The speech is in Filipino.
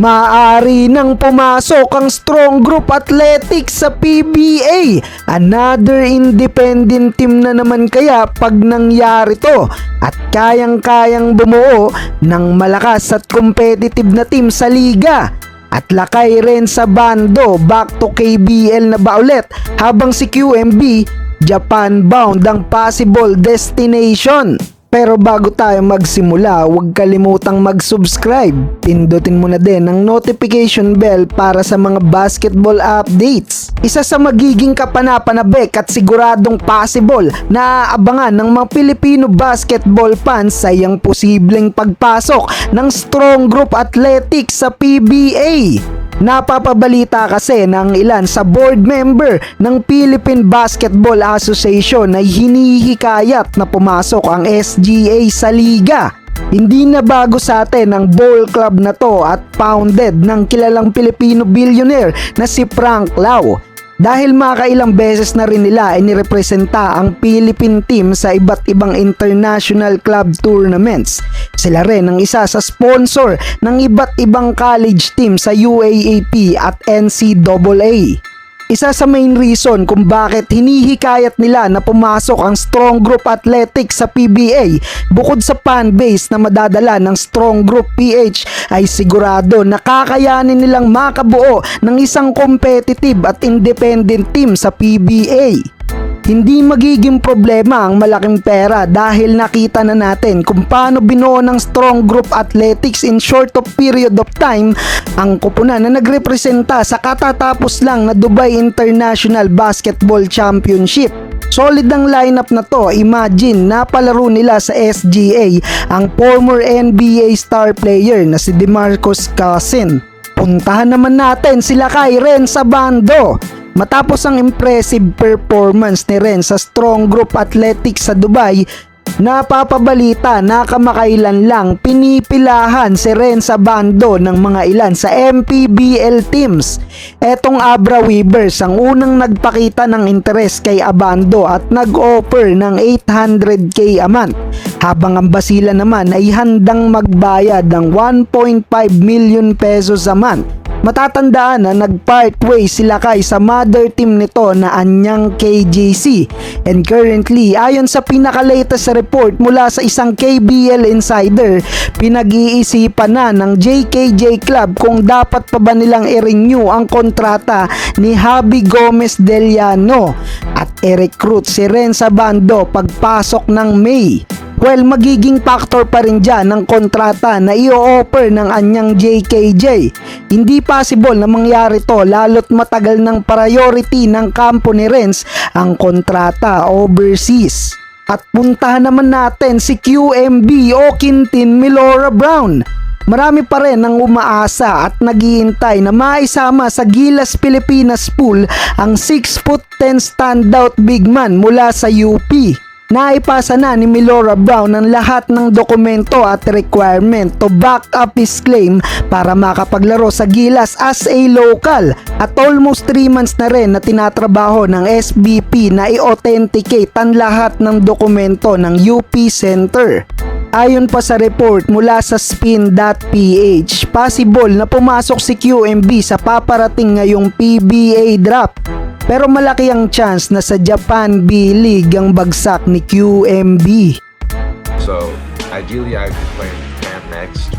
Maaari nang pumasok ang Strong Group Athletics sa PBA. Another independent team na naman kaya pag nangyari to, at kayang-kayang bumuo ng malakas at competitive na team sa liga. At lakay rin sa bando, back to KBL na ba ulit, habang si QMB Japan bound ang possible destination. Pero bago tayo magsimula, huwag kalimutang mag-subscribe. Pindutin mo na din ang notification bell para sa mga basketball updates. Isa sa magiging kapanapanabik at siguradong possible na aabangan ng mga Pilipino basketball fans ay ang posibleng pagpasok ng Strong Group Athletics sa PBA. Napapabalita kasi ng ilan sa board member ng Philippine Basketball Association ay hinihikayat na pumasok ang SGA sa liga. Hindi na bago sa atin ang ball club na to at founded ng kilalang Pilipino billionaire na si Frank Lau. Dahil makailang beses na rin nila inirepresenta ang Philippine team sa iba't ibang international club tournaments. Sila rin ang isa sa sponsor ng iba't ibang college team sa UAAP at NCAA. Isa sa main reason kung bakit hinihikayat nila na pumasok ang Strong Group Athletics sa PBA, bukod sa fanbase na madadala ng Strong Group PH, ay sigurado na kakayanin nilang makabuo ng isang competitive at independent team sa PBA. Hindi magiging problema ang malaking pera dahil nakita na natin kung paano binuo ng Strong Group Athletics in short of period of time ang koponan na nagrepresenta sa katatapos lang na Dubai International Basketball Championship. Solid ang lineup na to. Imagine, napalaro nila sa SGA ang former NBA star player na si DeMarcus Cousins. Puntahan naman natin sila kay Ren sa bando. Matapos ang impressive performance ni Ren sa Strong Group Athletics sa Dubai, napapabalita na kamakailan lang pinipilahan si Ren sa bando ng mga ilan sa MPBL teams. Etong Abra Weavers ang unang nagpakita ng interes kay Abando at nag-offer ng 800k a month, habang ang Basila naman ay handang magbayad ng 1.5 million pesos a month. Matatandaan na nag-part ways sila kay sa mother team nito na Anyang KJC, and currently ayon sa pinaka-latest report mula sa isang KBL insider, pinag-iisipan na ng JKJ Club kung dapat pa ba nilang i-renew ang kontrata ni Javi Gomez Deliano at i-recruit si Ren sa bando pagpasok ng May. Well, magiging factor pa rin dyan ang kontrata na i-offer ng Anyang JKJ. Hindi possible na mangyari to lalo't matagal ng priority ng kampo ni Renz ang kontrata overseas. At puntahan naman natin si QMB o Quintin Milora Brown. Marami pa rin ang umaasa at naghihintay na maisama sa Gilas Pilipinas pool ang 6'10" standout big man mula sa UP. Naipasa na ni Milora Brown ang lahat ng dokumento at requirement to back up his claim para makapaglaro sa Gilas as a local, at almost 3 months na rin na tinatrabaho ng SBP na i-authenticate ang lahat ng dokumento ng UP Center. Ayon pa sa report mula sa spin.ph, possible na pumasok si QMB sa paparating ngayong PBA draft. Pero malaki ang chance na sa Japan B-League ang bagsak ni QMB. So, ideally I could play in Japan next.